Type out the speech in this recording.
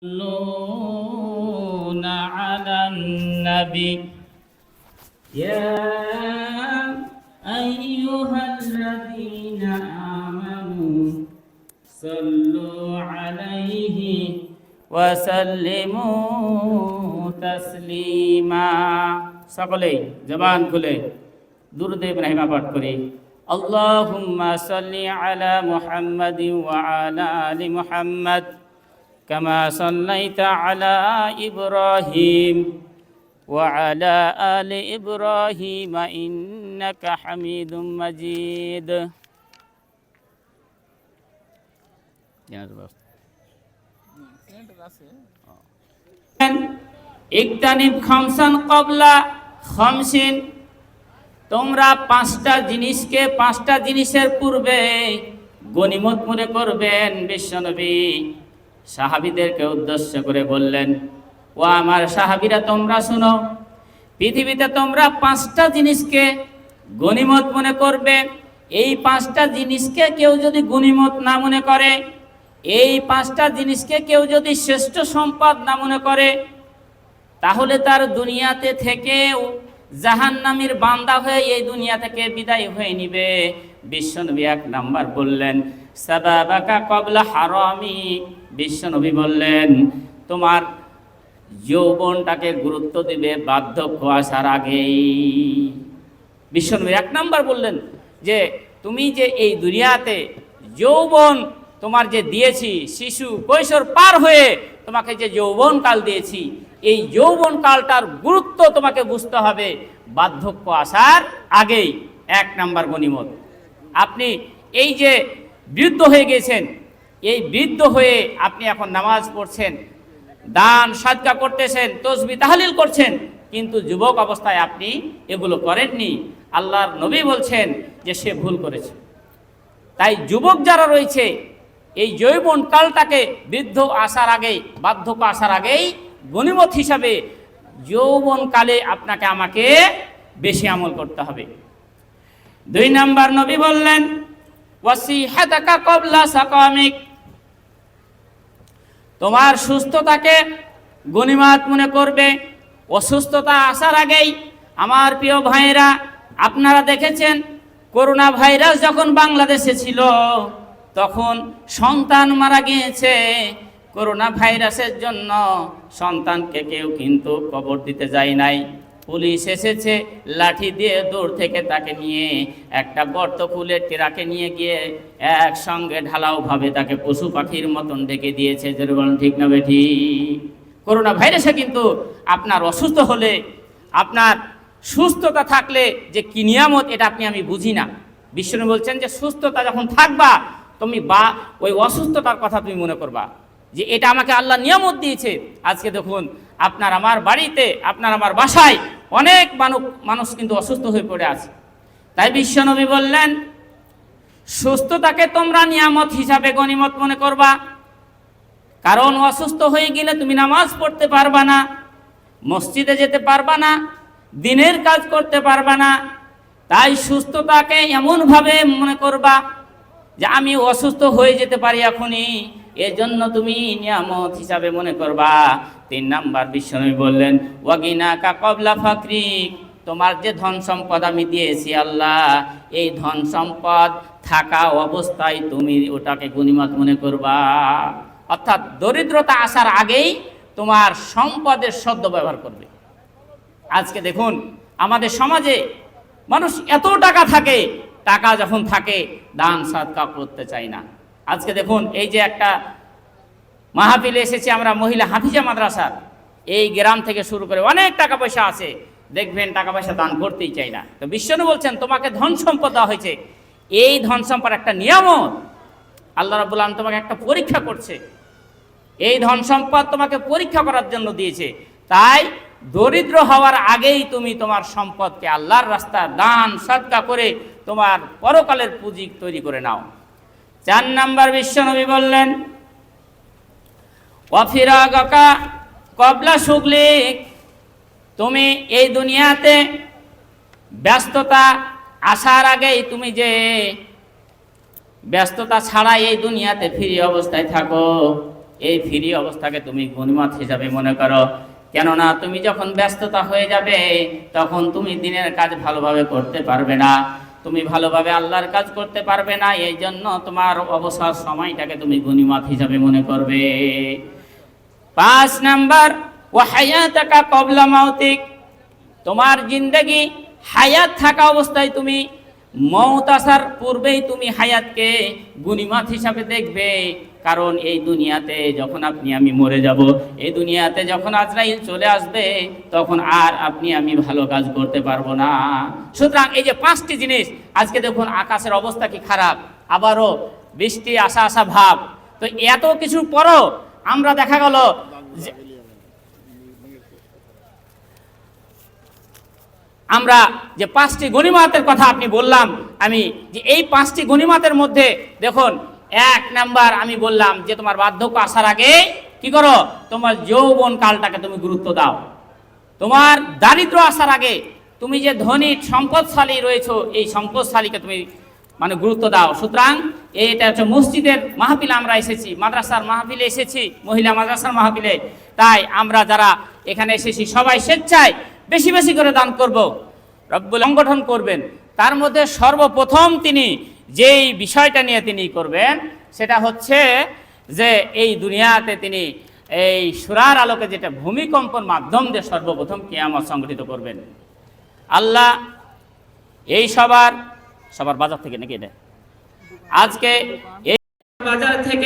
يصلون على النبي يا أيها الذين آمنوا صلوا عليه وسلموا تسليما সকলেই জবান খুলে দুরূদ ইব্রাহিম পাঠ করি আল্লাহুম্মা সাল্লি আলা মুহাম্মাদিন ওয়া আলা আলি মুহাম্মাদ كما صليت على إبراهيم وعلى آل إبراهيم إنك حميد مجيد اجتنب خمسا قبل خمسين তোমরা পাঁচটা জিনিসের পূর্বে গনিমত মনে করবেন। বিশ্বনবী সাহাবীদেরকে উদ্দেশ্য করে বললেন, ও আমার সাহাবীরা তোমরা শুনো, পৃথিবীতে তোমরা পাঁচটা জিনিসকে গনিমত মনে করবে। এই পাঁচটা জিনিসকে কেউ যদি গনিমত না মনে করে, এই পাঁচটা জিনিসকে কেউ যদি শ্রেষ্ঠ সম্পদ না মনে করে, তাহলে তার দুনিয়াতে থেকেও জাহান্নামীর বান্দা হয়ে এই দুনিয়া থেকে বিদায় হয়ে নিবে। বিশ্বনবী এক নাম্বার বললেন সাবাবাকা কবলা হারামি। বিশ্বনবী বললেন তোমার যৌবনটাকে গুরুত্ব দিবে বার্ধক্য আসার আগেই। বিশ্বনবী এক নাম্বার বললেন যে তুমি যে এই দুনিয়াতে যৌবন তোমার যে দিয়েছি, শিশু কৈশোর পার হয়ে তোমাকে যে যৌবন কাল দিয়েছি, এই যৌবন কালটার গুরুত্ব তোমাকে বুঝতে হবে বার্ধক্য আসার আগেই। এক নাম্বার গনিমত। আপনি এই যে বৃদ্ধ হয়ে গেছেন, এই বৃদ্ধ হয়ে আপনি এখন নামাজ পড়ছেন, দান সাদকা করতেছেন, তসবিহ তাহলিল করছেন, কিন্তু যুবক অবস্থায় আপনি এগুলো করেননি। আল্লাহর নবী বলছেন যে সে ভুল করেছে। তাই যুবক যারা রয়েছে এই যৌবন কালটাকে বৃদ্ধ আসার আগেই, বার্ধক্য আসার আগেই গনিমত হিসাবে যৌবন কালে আপনাকে আমাকে বেশি আমল করতে হবে। দুই নাম্বার নবী বললেন ওয়াসিহাতাকা ক্বাবলা সাকামিক। তোমার সুস্থতাকে গনিমত মনে করবে অসুস্থতা আসার আগেই। আমার প্রিয় ভাইয়েরা, আপনারা দেখেছেন করোনা ভাইরাস যখন বাংলাদেশে ছিল তখন সন্তান মারা গিয়েছে। করোনা ভাইরাসের জন্য সন্তানকে কেউ কিন্তু কবর দিতে যায় নাই। পুলিশ এসেছে, লাঠি দিয়ে দূর থেকে তাকে নিয়ে একটা গর্ত খুলে ট্রাকে নিয়ে গিয়ে একসঙ্গে ঢালাওভাবে তাকে পশু পাখির মতন ডেকে দিয়েছে। যেরকম ঠিক না বেঠি? করোনা ভাইরাসে কিন্তু আপনার অসুস্থ হলে, আপনার সুস্থতা থাকলে যে কি নিয়ামত, এটা আমি বুঝি না। বিশ্বনবী বলছেন যে সুস্থতা যখন থাকবা তুমি ওই অসুস্থতার কথা তুমি মনে করবা যে এটা আমাকে আল্লাহ নিয়ামত দিয়েছে। আজকে দেখুন আপনার আমার বাড়িতে, আপনার আমার বাসায় অনেক মানুষ কিন্তু অসুস্থ হয়ে পড়ে আছে। তাই বিশ্বনবী বললেন সুস্থতাকে তোমরা নিয়ামত হিসাবে গনিমত মনে করবা, কারণ অসুস্থ হয়ে গেলে তুমি নামাজ পড়তে পারবা না, মসজিদে যেতে পারবা না, দিনের কাজ করতে পারবা না। তাই সুস্থতাকে এমনভাবে মনে করবা যে আমি অসুস্থ হয়ে যেতে পারি এখনই, এজন্য তুমি নিয়ামত হিসাবে মনে করবা। তিন নাম্বার বিশ্বনবী বললেন ওয়াগিনাকা ক্বাবলা ফাকরিক। তোমার যে ধন সম্পদ আমি দিয়েছি আল্লাহ, এই ধন সম্পদ থাকা অবস্থায় তুমি ওটাকে গনিমত মনে করবা। অর্থাৎ দরিদ্রতা আসার আগেই তোমার সম্পদের সদ্ব্যবহার করবে। আজকে দেখুন আমাদের সমাজে মানুষ এত টাকা থাকে, টাকা যখন থাকে দান সাদকা করতে চায় না। আজকে দেখুন এই যে একটা মাহফিলে এসেছি আমরা মহিলা হাফিজা মাদ্রাসার, এই গ্রাম থেকে শুরু করে অনেক টাকা পয়সা আছে, দেখবেন টাকা পয়সা দান করতেই চাই না। তো বিশ্বনবী বলছেন তোমাকে ধন সম্পদ দেওয়া হয়েছে, এই ধন সম্পদ একটা নিয়ামত। আল্লাহ রাব্বুল আলামিন তোমাকে একটা পরীক্ষা করছে, এই ধন সম্পদ তোমাকে পরীক্ষা করার জন্য দিয়েছে। তাই দরিদ্র হওয়ার আগেই তুমি তোমার সম্পদকে আল্লাহর রাস্তায় দান সাদকা করে তোমার পরকালের পুঁজি তৈরি করে নাও। চার নাম্বার বিশ্বনবী বললেন ওয়াফিরাগাকা ক্বাবলা শুগলিক। তুমি এই দুনিয়াতে ব্যস্ততা আসার আগেই তুমি যে ব্যস্ততা ছাড়া এই দুনিয়াতে ফ্রি অবস্থায় থাকো, এই ফ্রি অবস্থাকে তুমি গনিমত হিসাবে মনে করো। কেননা তুমি যখন ব্যস্ততা হয়ে যাবে তখন তুমি দিনের কাজ ভালোভাবে করতে পারবে না, তুমি ভালোভাবে আল্লাহর কাজ করতে পারবে না। এই জন্য তোমার অবসর সময়টাকে তুমি গনিমত হিসাবে মনে করবে। 5 নাম্বার, ওয়া হায়াতাকা ক্বাবলা মাউতিক, তোমার জিন্দেগি হায়াত থাকা অবস্থায় তুমি মওত আসার পূর্বেই তুমি হায়াতকে গনিমত হিসাবে দেখবে। কারণ এই দুনিয়াতে যখন আপনি আমি মরে যাব, এই দুনিয়াতে যখন আজরাইল চলে আসবে, তখন আর আপনি আমি ভালো কাজ করতে পারবো না। সুতরাং এই যে 5টি জিনিস, আজকে দেখুন আকাশের অবস্থা কি খারাপ, আবারও বৃষ্টি আসা আসা ভাব। তো এত কিছুর পরও আমরা দেখা গেল যে আমরা যে 5টি গনিমতের কথা আপনি বললাম, আমি যে এই 5টি গনিমতের মধ্যে দেখুন, 1 নাম্বার আমি বললাম যে তোমার বার্ধক্য আসার আগে কি করো, তোমার যৌবন কালটাকে তুমি গুরুত্ব দাও। তোমার দারিদ্র আসার আগে তুমি যে ধনী সম্পদশালী রয়েছো, এই সম্পদশালীকে তুমি মানে গুরুত্ব দাও। সুতরাং এটা হচ্ছে মসজিদের মাহফিলে আমরা এসেছি, মাদ্রাসার মাহফিলে এসেছি, মহিলা মাদ্রাসার মাহফিলে। তাই আমরা যারা এখানে এসেছি সবাই স্বেচ্ছায় বেশি বেশি করে দান করব, রব্বুল সংগঠন করবেন। তার মধ্যে সর্বপ্রথম তিনি যেই বিষয়টা নিয়ে তিনি করবেন সেটা হচ্ছে যে এই দুনিয়াতে তিনি এই সূরার আলোকে যেটা ভূমিকম্পর মাধ্যম দিয়ে সর্বপ্রথম কিয়ামত সংগঠিত করবেন। আল্লাহ এই সবার বাজার থেকে নাকি এটা আজকে এই বাজার থেকে